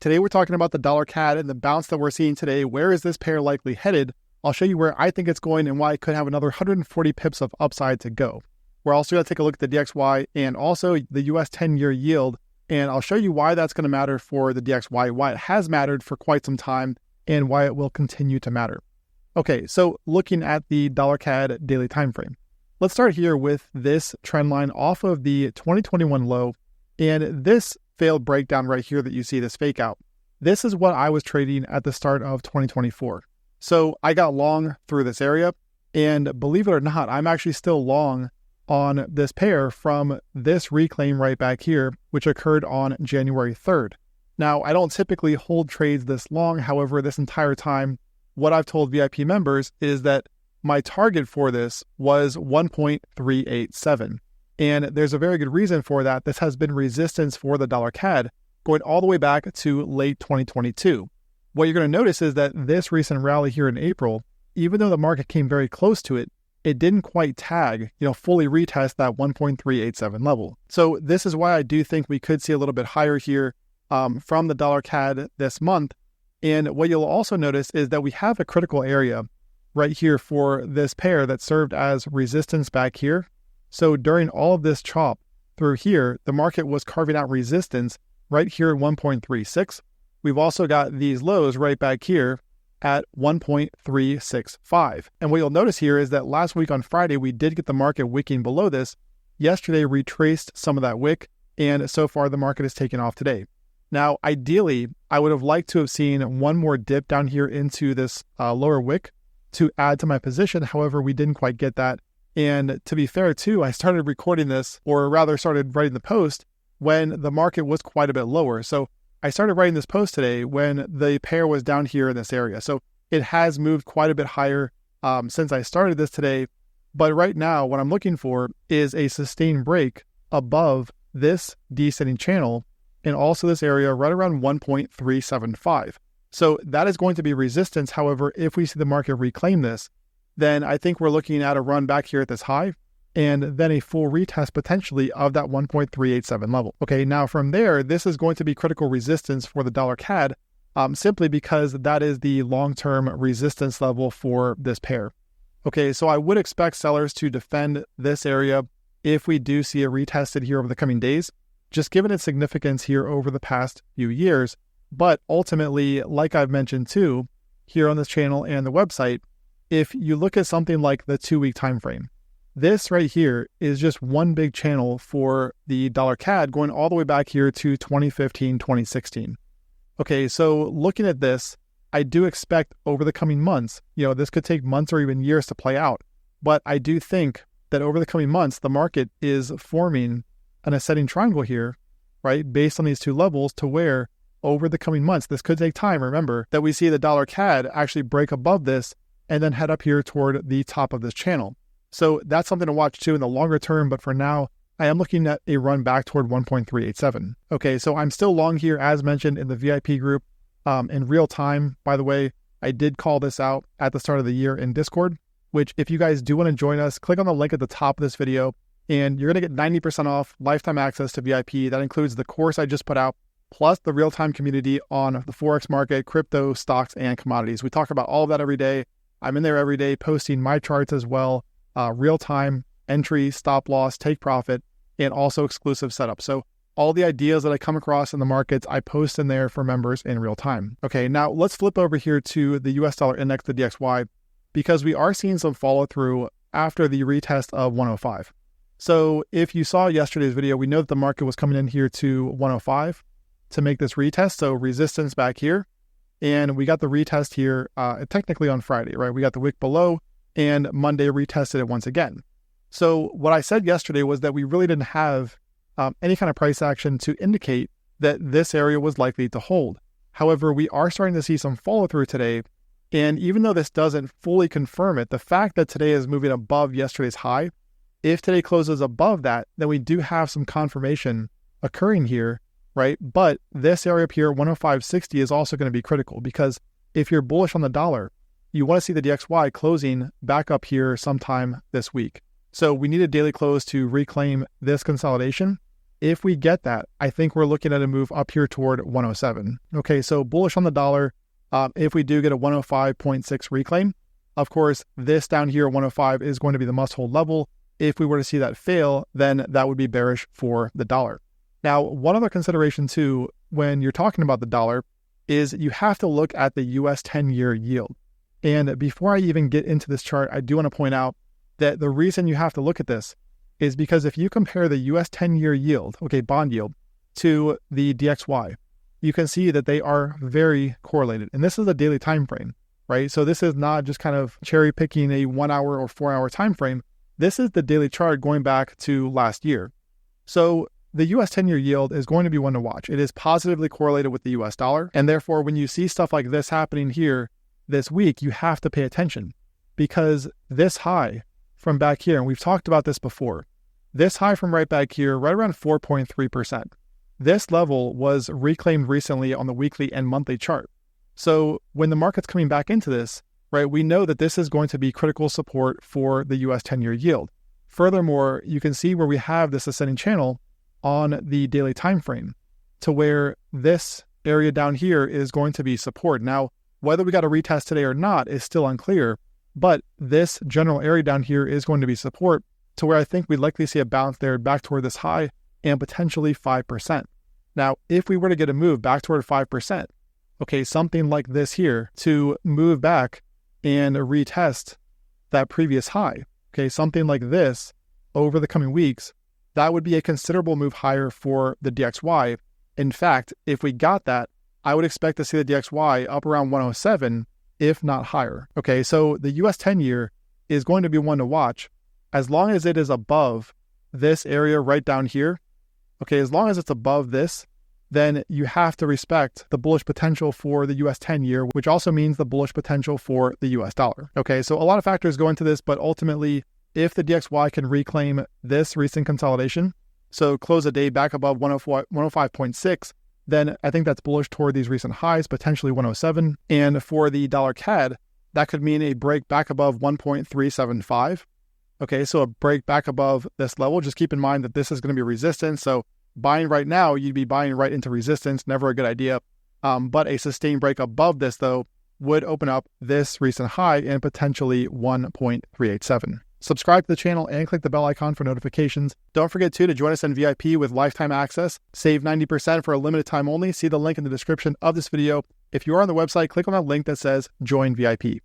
Today we're talking about the dollar CAD and the bounce that we're seeing today. Where is this pair likely headed? I'll show you where I think it's going and why it could have another 140 pips of upside to go. We're also going to take a look at the DXY and also the US 10-year yield, and I'll show you why that's going to matter for the DXY, why it has mattered for quite some time, and why it will continue to matter. Okay, so looking at the dollar CAD daily time frame. Let's start here with this trend line off of the 2021 low, and this failed breakdown right here that you see, this fake out. This is what I was trading at the start of 2024. So I got long through this area, and believe it or not, I'm actually still long on this pair from this reclaim right back here, which occurred on January 3rd. Now, I don't typically hold trades this long. However, this entire time, what I've told VIP members is that my target for this was 1.387. And there's a very good reason for that. This has been resistance for the dollar CAD going all the way back to late 2022. What you're going to notice is that this recent rally here in April, even though the market came very close to it, it didn't quite tag, fully retest that 1.387 level. So this is why I do think we could see a little bit higher here from the dollar CAD this month. And what you'll also notice is that we have a critical area right here for this pair that served as resistance back here. So during all of this chop through here, the market was carving out resistance right here at 1.36. We've also got these lows right back here at 1.365. And what you'll notice here is that last week on Friday, we did get the market wicking below this. Yesterday retraced some of that wick, and so far the market is taking off today. Now, ideally, I would have liked to have seen one more dip down here into this lower wick to add to my position. However, we didn't quite get that. And to be fair too, I started recording this, or rather started writing the post when the market was quite a bit lower. So I started writing this post today when the pair was down here in this area. So it has moved quite a bit higher since I started this today. But right now, what I'm looking for is a sustained break above this descending channel and also this area right around 1.375. So that is going to be resistance. However, if we see the market reclaim this, then I think we're looking at a run back here at this high and then a full retest potentially of that 1.387 level. Okay, now from there, this is going to be critical resistance for the dollar CAD simply because that is the long-term resistance level for this pair. Okay, so I would expect sellers to defend this area if we do see it retested here over the coming days, just given its significance here over the past few years. But ultimately, like I've mentioned too, here on this channel and the website, if you look at something like the 2-week time frame, this right here is just one big channel for the dollar CAD going all the way back here to 2015, 2016. Okay, so looking at this, I do expect over the coming months, this could take months or even years to play out, but I do think that over the coming months, the market is forming an ascending triangle here, right, based on these two levels to where over the coming months, this could take time, remember, that we see the dollar CAD actually break above this and then head up here toward the top of this channel. So that's something to watch too in the longer term, but for now, I am looking at a run back toward 1.387. Okay, so I'm still long here as mentioned in the VIP group in real time. By the way, I did call this out at the start of the year in Discord, which if you guys do want to join us, click on the link at the top of this video and you're going to get 90% off lifetime access to VIP. That includes the course I just put out, plus the real-time community on the forex market, crypto, stocks, and commodities. We talk about all of that every day. I'm in there every day posting my charts as well, real-time entry, stop loss, take profit, and also exclusive setup. So all the ideas that I come across in the markets, I post in there for members in real time. Okay, now let's flip over here to the US dollar index, the DXY, because we are seeing some follow through after the retest of 105. So if you saw yesterday's video, we know that the market was coming in here to 105 to make this retest. So resistance back here. And we got the retest here technically on Friday, right? We got the wick below and Monday retested it once again. So what I said yesterday was that we really didn't have any kind of price action to indicate that this area was likely to hold. However, we are starting to see some follow through today. And even though this doesn't fully confirm it, the fact that today is moving above yesterday's high, if today closes above that, then we do have some confirmation occurring here, right? But this area up here, 105.60, is also going to be critical because if you're bullish on the dollar, you want to see the DXY closing back up here sometime this week. So we need a daily close to reclaim this consolidation If we get that, I think we're looking at a move up here toward 107. Okay, so bullish on the dollar. If we do get a 105.6 reclaim, of course, this down here, 105, is going to be the must-hold level. If we were to see that fail, then that would be bearish for the dollar. Now, one other consideration too, when you're talking about the dollar, is you have to look at the US 10-year yield. And before I even get into this chart, I do want to point out that the reason you have to look at this is because if you compare the US 10-year yield, okay, bond yield, to the DXY, you can see that they are very correlated. And this is a daily time frame, right? So this is not just kind of cherry picking a 1 hour or 4 hour time frame. This is the daily chart going back to last year. So the US 10-year yield is going to be one to watch. It is positively correlated with the US dollar. And therefore, when you see stuff like this happening here this week, you have to pay attention, because this high from back here, and we've talked about this before, this high from right back here, right around 4.3%. This level was reclaimed recently on the weekly and monthly chart. So when the market's coming back into this, right, we know that this is going to be critical support for the US 10-year yield. Furthermore, you can see where we have this ascending channel on the daily time frame to where this area down here is going to be support. Now, whether we got a retest today or not is still unclear, but this general area down here is going to be support to where I think we'd likely see a bounce there back toward this high and potentially 5%. Now, if we were to get a move back toward 5%, okay, something like this here to move back and retest that previous high, okay, something like this over the coming weeks, that would be a considerable move higher for the DXY. In fact, if we got that, I would expect to see the DXY up around 107, if not higher. Okay, so the US 10-year is going to be one to watch as long as it is above this area right down here. Okay, as long as it's above this, then you have to respect the bullish potential for the US 10-year, which also means the bullish potential for the US dollar. Okay, so a lot of factors go into this, but ultimately, if the DXY can reclaim this recent consolidation, so close a day back above 105.6, then I think that's bullish toward these recent highs, potentially 107. And for the dollar CAD, that could mean a break back above 1.375. Okay, so a break back above this level. Just keep in mind that this is going to be resistance. So buying right now, you'd be buying right into resistance. Never a good idea. But a sustained break above this, though, would open up this recent high and potentially 1.387. Subscribe to the channel and click the bell icon for notifications. Don't forget, too, to join us in VIP with lifetime access. Save 90% for a limited time only. See the link in the description of this video. If you are on the website, click on that link that says Join VIP.